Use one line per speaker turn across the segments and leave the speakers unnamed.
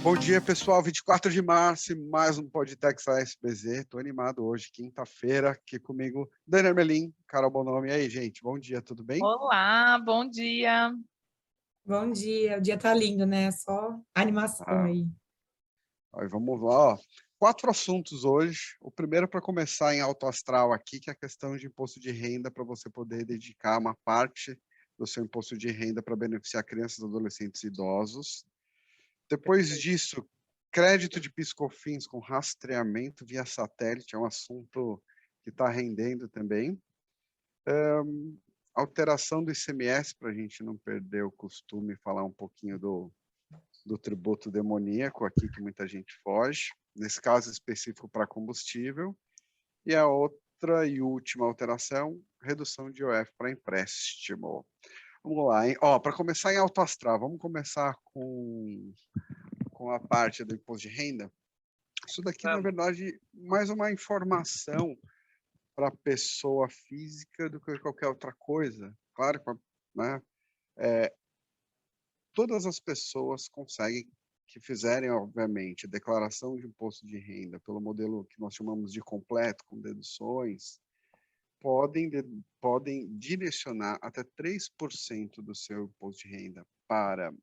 Bom dia, pessoal. 24 de março, mais um Podtex ASBZ. Estou animado hoje, quinta-feira, aqui comigo, Dani Armelin, Carol Bonomi. E aí, gente, bom dia, tudo bem?
Olá, bom dia.
Bom dia, o dia tá lindo, né? Só animação
Ah,
aí.
aí vamos lá, ó. 4 assuntos hoje. O primeiro para começar em alto astral aqui, que é a questão de imposto de renda, para você poder dedicar uma parte do seu imposto de renda para beneficiar crianças, adolescentes e idosos. Depois disso, crédito de PIS/COFINS com rastreamento via satélite é um assunto que está rendendo também. Alteração do ICMS, para a gente não perder o costume, e falar um pouquinho do tributo demoníaco aqui, que muita gente foge, nesse caso específico para combustível. E a outra e última alteração, redução de IOF para empréstimo. Vamos lá, hein? Ó, para começar em alto astral, vamos começar com a parte do imposto de renda. Isso daqui, na verdade, mais uma informação para a pessoa física do que qualquer outra coisa. Claro, né? Todas as pessoas conseguem, que fizerem, obviamente, declaração de imposto de renda pelo modelo que nós chamamos de completo, com deduções, podem direcionar até 3% do seu imposto de renda para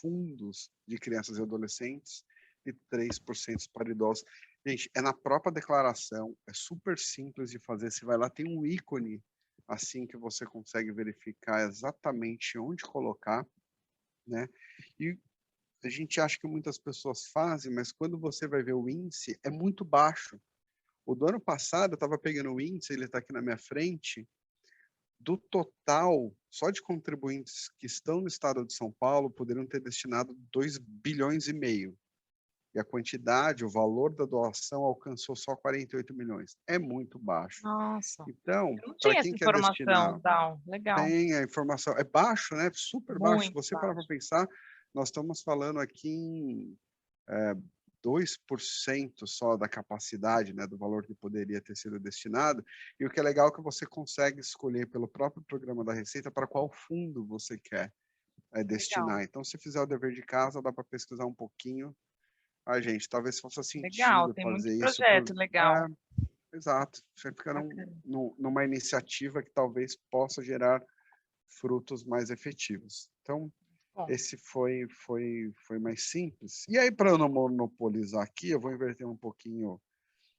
fundos de crianças e adolescentes e 3% para idosos. Gente, é na própria declaração, é super simples de fazer. Você vai lá, tem um ícone assim que você consegue verificar exatamente onde colocar, né? E a gente acha que muitas pessoas fazem, mas quando você vai ver o índice, é muito baixo. O do ano passado, eu estava pegando o índice, ele está aqui na minha frente, do total, só de contribuintes que estão no estado de São Paulo, poderiam ter destinado 2,5 bilhões. E a quantidade, o valor da doação alcançou só 48 milhões. É muito baixo.
Nossa,
Então,
eu não
para
tinha essa
quem quer
informação,
destinar,
Dal. Legal.
tem a informação. É baixo, né? Super baixo. Se
Muito
você parar para
baixo.
pensar, nós estamos falando aqui em 2% só da capacidade, né, do valor que poderia ter sido destinado. E o que é legal é que você consegue escolher pelo próprio programa da Receita para qual fundo você quer destinar.
Legal,
Então, se fizer o dever de casa, dá para pesquisar um pouquinho. Gente, talvez faça
legal.
sentido
Tem muito
fazer isso
projeto legal.
exato. Você fica
Bacana.
numa iniciativa que talvez possa gerar frutos mais efetivos. Então,
Bom,
esse foi mais simples. E aí, para eu não monopolizar aqui, eu vou inverter um pouquinho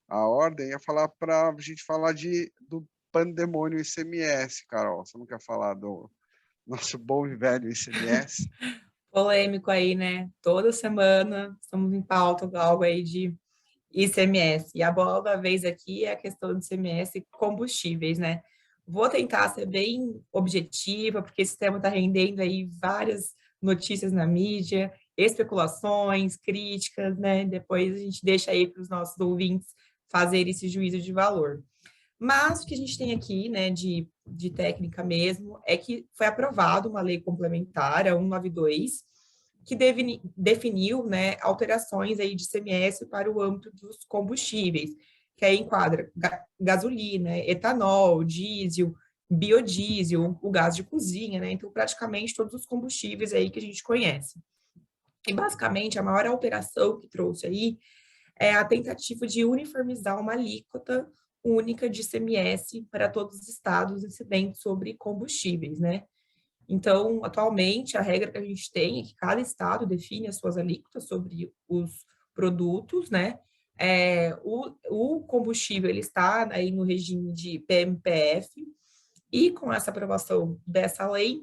a ordem e falar para a gente falar do pandemônio ICMS, Carol. Você não quer falar do nosso bom e velho ICMS?
Polêmico aí, né? Toda semana estamos em pauta com algo aí de ICMS. E a bola da vez aqui é a questão do ICMS combustíveis, né? Vou tentar ser bem objetiva, porque esse tema está rendendo aí várias notícias na mídia, especulações, críticas, né? Depois a gente deixa aí para os nossos ouvintes fazerem esse juízo de valor. Mas o que a gente tem aqui, né, de técnica mesmo, é que foi aprovada uma lei complementar, a 192, que definiu, né, alterações aí de ICMS para o âmbito dos combustíveis, que aí enquadra gasolina, etanol, diesel, biodiesel, o gás de cozinha, né, então praticamente todos os combustíveis aí que a gente conhece. E basicamente a maior alteração que trouxe aí é a tentativa de uniformizar uma alíquota única de ICMS para todos os estados incidentes sobre combustíveis, né? Então, atualmente, a regra que a gente tem é que cada estado define as suas alíquotas sobre os produtos, né? O combustível, ele está aí no regime de PMPF, e com essa aprovação dessa lei,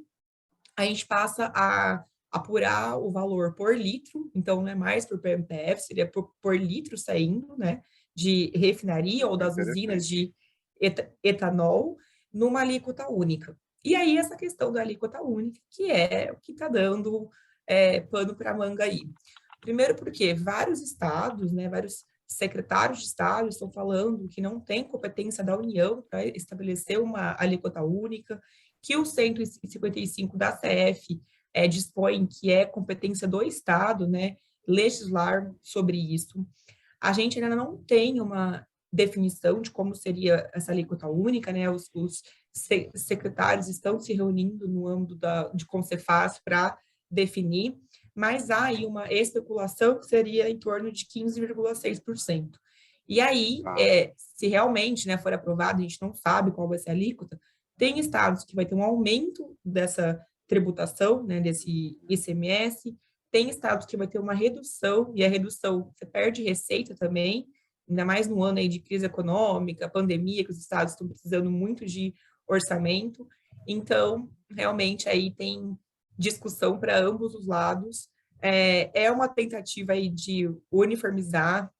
a gente passa a apurar o valor por litro, então não é mais por PMPF, seria por litro saindo, né, de refinaria ou
É
das usinas
interessante.
de etanol, numa alíquota única. E aí essa questão da alíquota única, que é o que está dando pano para manga aí. Primeiro porque vários estados, né, vários secretários de estado estão falando que não tem competência da União para estabelecer uma alíquota única, que o 155 da CF dispõe que é competência do Estado, né, legislar sobre isso. A gente ainda não tem uma definição de como seria essa alíquota única, né? Os secretários estão se reunindo no âmbito de Concefaz para definir, mas há aí uma especulação que seria em torno de 15,6%. E aí, se realmente, né, for aprovado, a gente não sabe qual vai ser a alíquota, tem estados que vai ter um aumento dessa tributação, né, desse ICMS, tem estados que vai ter uma redução, e a redução, você perde receita também, ainda mais no ano aí de crise econômica, pandemia, que os estados estão precisando muito de orçamento. Então, realmente, aí tem discussão para ambos os lados. É uma tentativa aí de uniformizar.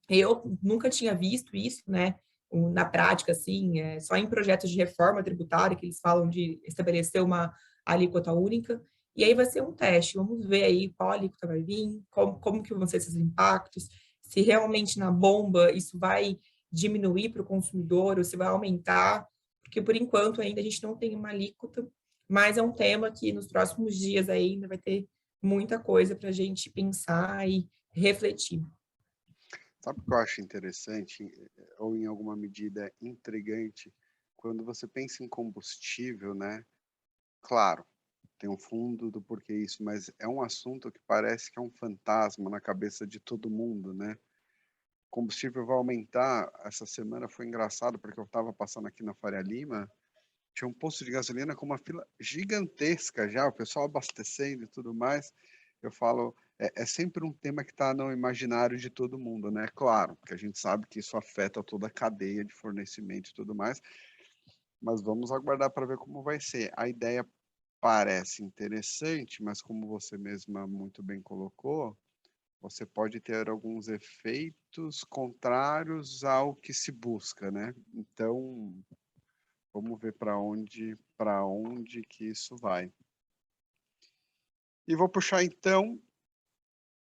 Eu nunca tinha visto isso, né? Na prática, assim, só em projetos de reforma tributária que eles falam de estabelecer uma alíquota única. E aí vai ser um teste. Vamos ver aí qual alíquota vai vir, como que vão ser esses impactos, se realmente na bomba isso vai diminuir para o consumidor ou se vai aumentar, porque por enquanto ainda a gente não tem uma alíquota, mas é um tema que nos próximos dias ainda vai ter muita coisa para a gente pensar e refletir.
Sabe o que eu acho interessante, ou em alguma medida intrigante, quando você pensa em combustível, né? Claro, tem um fundo do porquê isso, mas é um assunto que parece que é um fantasma na cabeça de todo mundo, né? O combustível vai aumentar. Essa semana foi engraçado, porque eu estava passando aqui na Faria Lima, tinha um posto de gasolina com uma fila gigantesca já, o pessoal abastecendo e tudo mais. Eu falo, é sempre um tema que está no imaginário de todo mundo, né? Claro, porque a gente sabe que isso afeta toda a cadeia de fornecimento e tudo mais, mas vamos aguardar para ver como vai ser. A ideia parece interessante, mas como você mesma muito bem colocou, você pode ter alguns efeitos contrários ao que se busca, né? Então, vamos ver para onde que isso vai. E vou puxar então,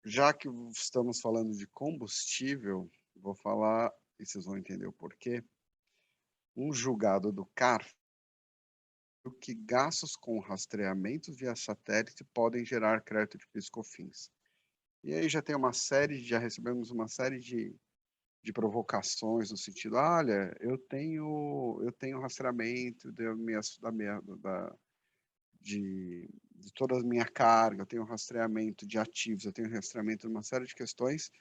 já que estamos falando de combustível, vou falar, e vocês vão entender o porquê, um julgado do CARF, que gastos com rastreamento via satélite podem gerar crédito de PIS/COFINS. E aí já recebemos uma série de provocações no sentido, olha, eu tenho rastreamento de toda a minha carga, eu tenho rastreamento de ativos, eu tenho rastreamento de uma série de questões,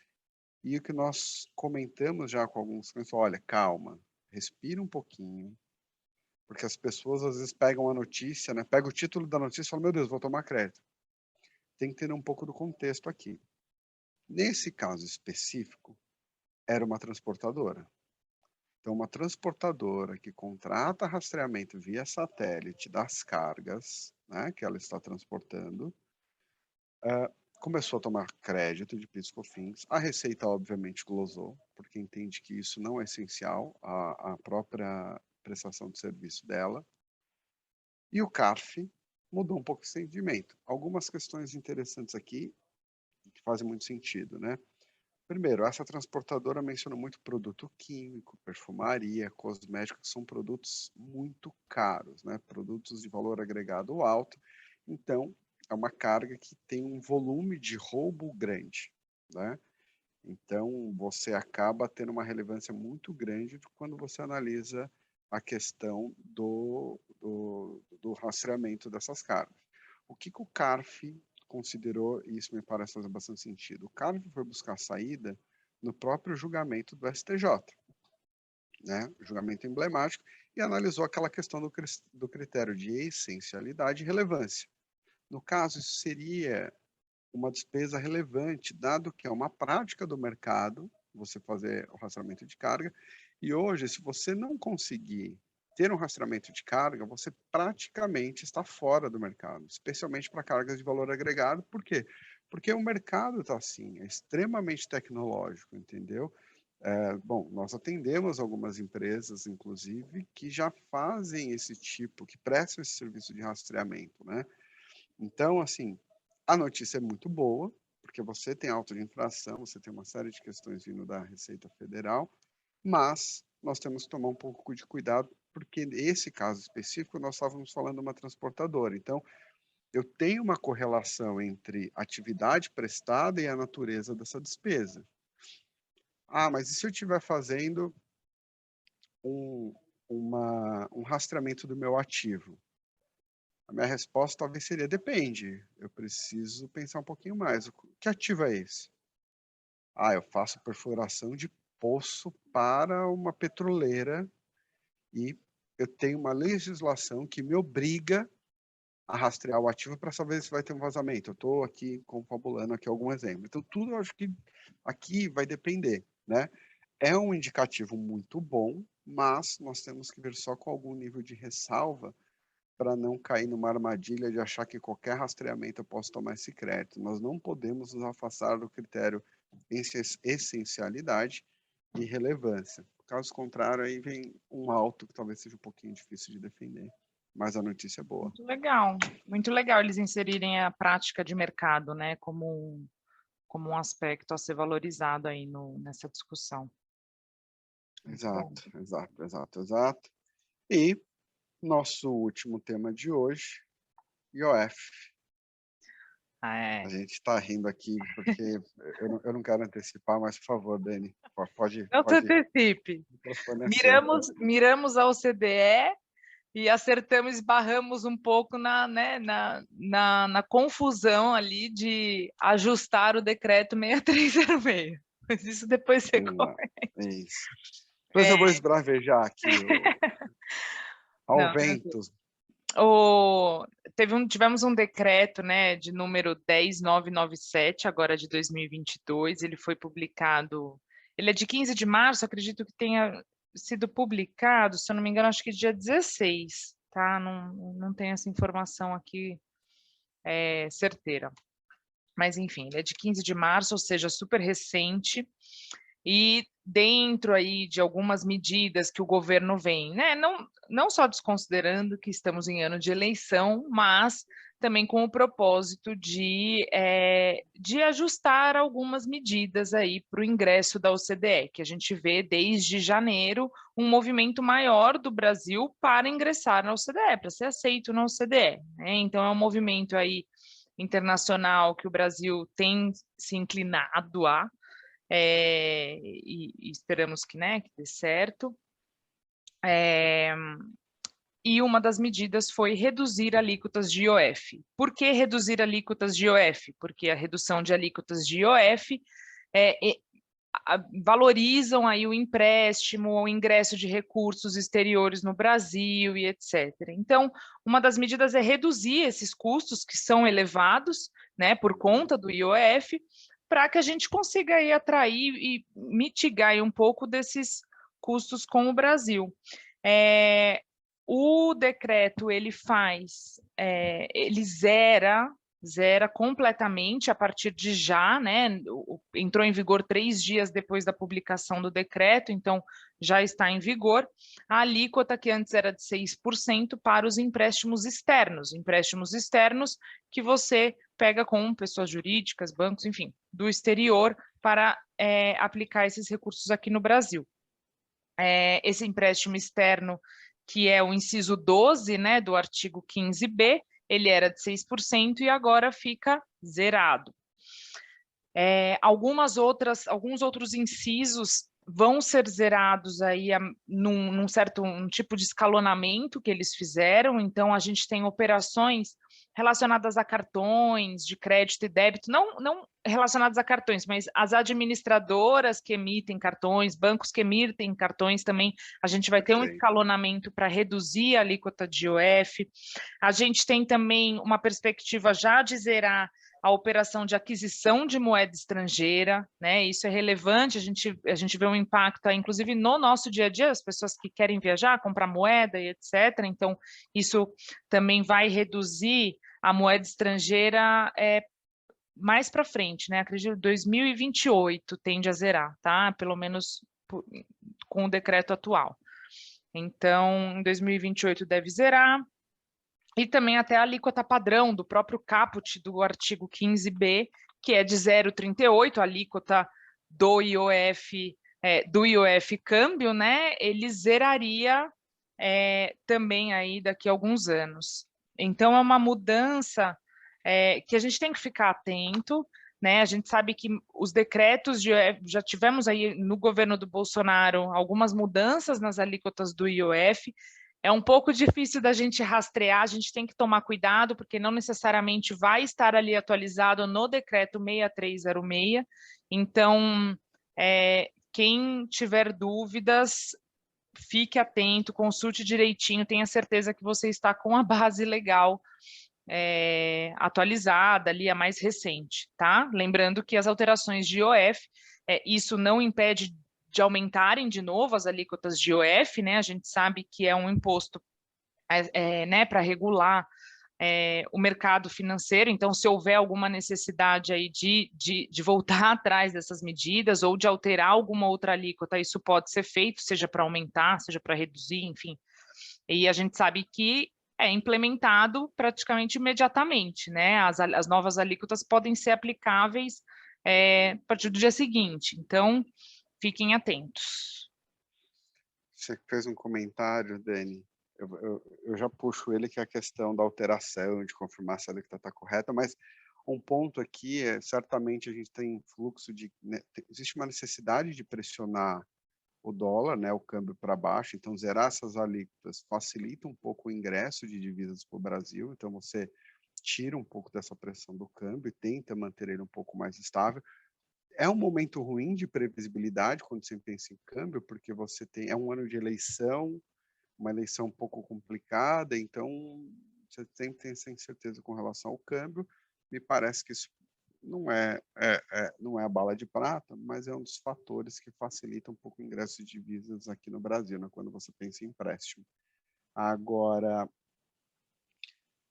e o que nós comentamos já com alguns clientes, olha, calma, respira um pouquinho, porque as pessoas às vezes pegam a notícia, né, pegam o título da notícia e falam, meu Deus, vou tomar crédito. Tem que ter um pouco do contexto aqui. Nesse caso específico, era uma transportadora. Então, uma transportadora que contrata rastreamento via satélite das cargas, né, que ela está transportando, começou a tomar crédito de PIS/COFINS. A Receita, obviamente, glosou, porque entende que isso não é essencial à própria prestação de serviço dela. E o CARF mudou um pouco esse entendimento. Algumas questões interessantes aqui que fazem muito sentido, né? Primeiro, essa transportadora mencionou muito produto químico, perfumaria, cosméticos, que são produtos muito caros, né? Produtos de valor agregado alto. Então, é uma carga que tem um volume de roubo grande, né? Então, você acaba tendo uma relevância muito grande quando você analisa a questão do rastreamento dessas cargas. O que o CARF considerou, e isso me parece fazer bastante sentido, o CARF foi buscar saída no próprio julgamento do STJ, né? Julgamento emblemático, e analisou aquela questão do critério de essencialidade e relevância. No caso, isso seria uma despesa relevante, dado que é uma prática do mercado, você fazer o rastreamento de carga, e hoje, se você não conseguir ter um rastreamento de carga, você praticamente está fora do mercado, especialmente para cargas de valor agregado. Por quê? Porque o mercado está assim, é extremamente tecnológico, entendeu? Bom, nós atendemos algumas empresas, inclusive, que já fazem esse tipo, que prestam esse serviço de rastreamento, né? Então, assim, a notícia é muito boa, porque você tem auto de infração, você tem uma série de questões vindo da Receita Federal, mas nós temos que tomar um pouco de cuidado, porque nesse caso específico nós estávamos falando de uma transportadora. Então, eu tenho uma correlação entre atividade prestada e a natureza dessa despesa. Ah, mas e se eu estiver fazendo um rastreamento do meu ativo? A minha resposta talvez seria, depende. Eu preciso pensar um pouquinho mais. Que ativo é esse? Eu faço perfuração de poço para uma petroleira e eu tenho uma legislação que me obriga a rastrear o ativo para saber se vai ter um vazamento. Eu estou aqui confabulando aqui algum exemplo. Então, tudo eu acho que aqui vai depender, né? É um indicativo muito bom, mas nós temos que ver só com algum nível de ressalva para não cair numa armadilha de achar que qualquer rastreamento eu posso tomar esse crédito. Nós não podemos nos afastar do critério essencialidade e relevância. Caso contrário, aí vem um alto que talvez seja um pouquinho difícil de defender. Mas a notícia é boa.
Muito legal eles inserirem a prática de mercado, né, como um aspecto a ser valorizado aí nessa discussão.
Exato. E nosso último tema de hoje, IOF. A gente está rindo aqui porque eu não quero antecipar, mas por favor, Dani, pode.
Não se antecipe. Miramos a OCDE e acertamos, esbarramos um pouco na confusão ali de ajustar o decreto 6306. Mas isso depois você comenta.
Isso. Depois eu vou esbravejar aqui ao vento.
Tivemos um decreto, né, de número 10997, agora de 2022, ele foi publicado, ele é de 15 de março, acredito que tenha sido publicado, se eu não me engano, acho que dia 16, tá? Não tenho essa informação aqui certeira. Mas, enfim, ele é de 15 de março, ou seja, super recente, e dentro aí de algumas medidas que o governo vem, né, não só desconsiderando que estamos em ano de eleição, mas também com o propósito de ajustar algumas medidas aí para o ingresso da OCDE, que a gente vê desde janeiro um movimento maior do Brasil para ingressar na OCDE, para ser aceito na OCDE, né? Então é um movimento aí internacional que o Brasil tem se inclinado a, e esperamos que dê certo. E uma das medidas foi reduzir alíquotas de IOF. Por que reduzir alíquotas de IOF? Porque a redução de alíquotas de IOF valorizam aí o empréstimo, o ingresso de recursos exteriores no Brasil e etc. Então, uma das medidas é reduzir esses custos que são elevados, né, por conta do IOF, para que a gente consiga aí atrair e mitigar aí um pouco desses custos com o Brasil. O decreto, ele zera completamente a partir de já, né? Entrou em vigor 3 dias depois da publicação do decreto, então já está em vigor. A alíquota, que antes era de 6%, para os empréstimos externos que você pega com pessoas jurídicas, bancos, enfim, do exterior, para aplicar esses recursos aqui no Brasil. Esse empréstimo externo, que é o inciso 12, né, do artigo 15b, ele era de 6% e agora fica zerado. Alguns outros incisos vão ser zerados aí num certo tipo de escalonamento que eles fizeram. Então, a gente tem operações relacionadas a cartões de crédito e débito, não relacionadas a cartões, mas as administradoras que emitem cartões, bancos que emitem cartões também, a gente vai ter um escalonamento para reduzir a alíquota de IOF. A gente tem também uma perspectiva já de zerar a operação de aquisição de moeda estrangeira, né? Isso é relevante, a gente vê um impacto, inclusive no nosso dia a dia, as pessoas que querem viajar, comprar moeda e etc. Então, isso também vai reduzir a moeda estrangeira mais para frente, né? Acredito que 2028 tende a zerar, tá? Pelo menos com o decreto atual. Então, em 2028 deve zerar. E também até a alíquota padrão do próprio caput do artigo 15b, que é de 0,38, a alíquota do IOF câmbio, né? Ele zeraria também aí daqui a alguns anos. Então, é uma mudança que a gente tem que ficar atento, né? A gente sabe que os decretos já tivemos aí no governo do Bolsonaro algumas mudanças nas alíquotas do IOF. É um pouco difícil da gente rastrear, a gente tem que tomar cuidado, porque não necessariamente vai estar ali atualizado no decreto 6306. Então, quem tiver dúvidas, fique atento, consulte direitinho, tenha certeza que você está com a base legal atualizada ali, a mais recente, tá? Lembrando que as alterações de IOF, isso não impede de aumentarem de novo as alíquotas de IOF, né? A gente sabe que é um imposto né, para regular o mercado financeiro, então se houver alguma necessidade aí de voltar atrás dessas medidas ou de alterar alguma outra alíquota, isso pode ser feito, seja para aumentar, seja para reduzir, enfim. E a gente sabe que é implementado praticamente imediatamente, né? As novas alíquotas podem ser aplicáveis a partir do dia seguinte, então fiquem atentos.
Você fez um comentário, Dani, eu já puxo ele, que é a questão da alteração, de confirmar se a alíquota está correta, mas um ponto aqui é, certamente a gente tem fluxo de... Né, existe uma necessidade de pressionar o dólar, né, o câmbio para baixo, então zerar essas alíquotas facilita um pouco o ingresso de divisas para o Brasil, então você tira um pouco dessa pressão do câmbio e tenta manter ele um pouco mais estável. É um momento ruim de previsibilidade quando você pensa em câmbio, porque você tem um ano de eleição, uma eleição um pouco complicada, então você sempre tem essa incerteza com relação ao câmbio. Me parece que isso não é a bala de prata, mas é um dos fatores que facilita um pouco o ingresso de divisas aqui no Brasil, né, quando você pensa em empréstimo. Agora,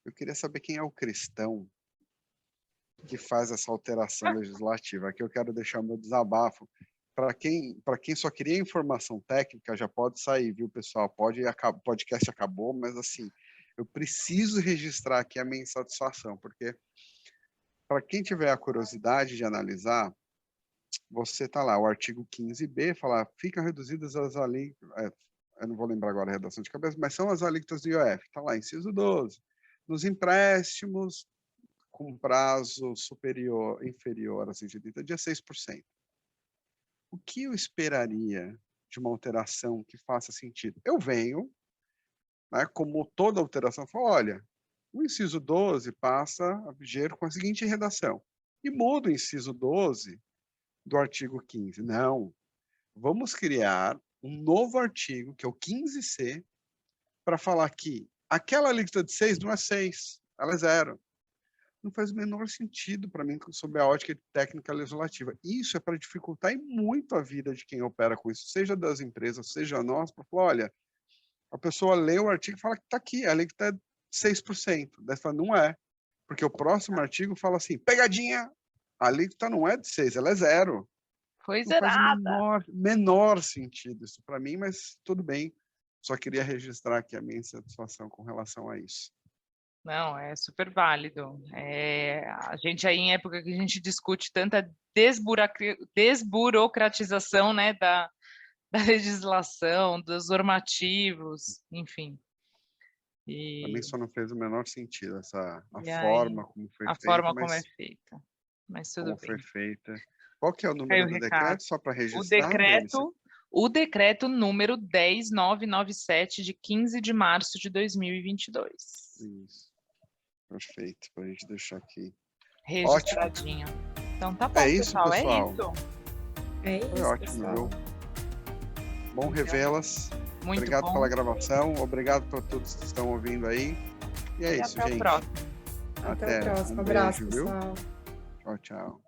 eu queria saber quem é o cristão que faz essa alteração legislativa. Aqui eu quero deixar o meu desabafo. Para quem só queria informação técnica, já pode sair, viu, pessoal? O podcast acabou, mas assim, eu preciso registrar aqui a minha insatisfação, porque para quem tiver a curiosidade de analisar, você está lá, o artigo 15b, fala, ficam reduzidas as alíquotas, eu não vou lembrar agora a redação de cabeça, mas são as alíquotas do IOF, está lá, inciso 12, nos empréstimos com prazo inferior a 180 dias, 6%. O que eu esperaria de uma alteração que faça sentido? Eu venho, né, como toda alteração, falo, olha, o inciso 12 passa a viger com a seguinte redação, e muda o inciso 12 do artigo 15. Não, vamos criar um novo artigo, que é o 15C, para falar que aquela alíquota de 6 não é 6, ela é 0. Não faz o menor sentido para mim, sob a ótica técnica legislativa. Isso é para dificultar muito a vida de quem opera com isso, seja das empresas, seja nós, para falar, olha, a pessoa lê o artigo e fala que está aqui, a alíquota é 6%. Daí fala, não é, porque o próximo artigo fala assim, pegadinha, a alíquota não é de 6, ela é 0.
Foi
não
zerada.
Faz o menor sentido isso para mim, mas tudo bem. Só queria registrar aqui a minha insatisfação com relação a isso.
Não, é super válido. A gente aí, em época que a gente discute tanta desburocratização, né, da legislação, dos normativos, enfim.
Para mim só não fez o menor sentido
E
forma como foi feita.
A forma como é feita, mas tudo bem.
Foi feita. Qual que é o número do decreto, só para registrar?
O decreto número 10997, de 15 de março de 2022.
Isso. Perfeito, para a gente deixar aqui.
Registradinho. Ótimo. Então tá bom,
pessoal.
É isso.
Foi ótimo,
pessoal.
Viu? Bom revê-las.
Muito
obrigado
bom.
Pela gravação. Obrigado por todos que estão ouvindo aí. E é isso,
até
gente.
O próximo.
Até o próximo. Abraço,
beijo,
pessoal.
Viu? Tchau, tchau.